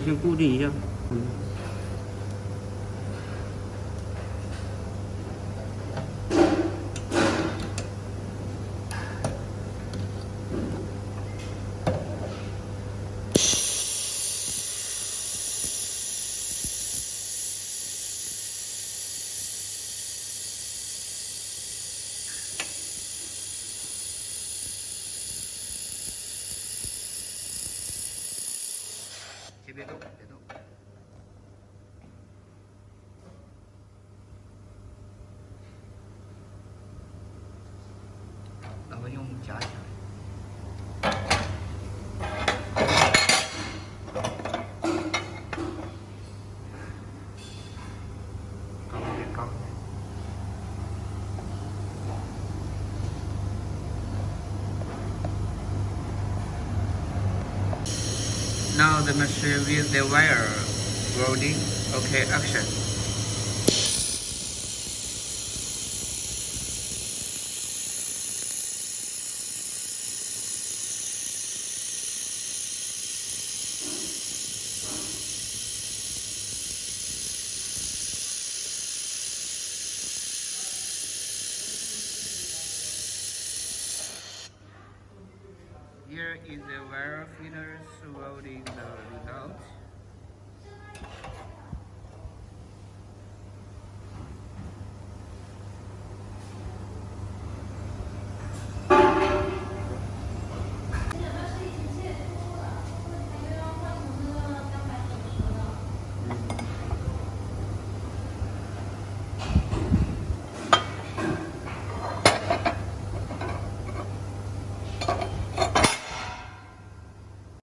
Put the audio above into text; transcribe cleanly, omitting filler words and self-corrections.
先固定一下。嗯。先别动，别动。然后用夹起来。高一点，高一点。Now the machine with the wire rolling. Okay, action. Here is the wire feeders rolling the result.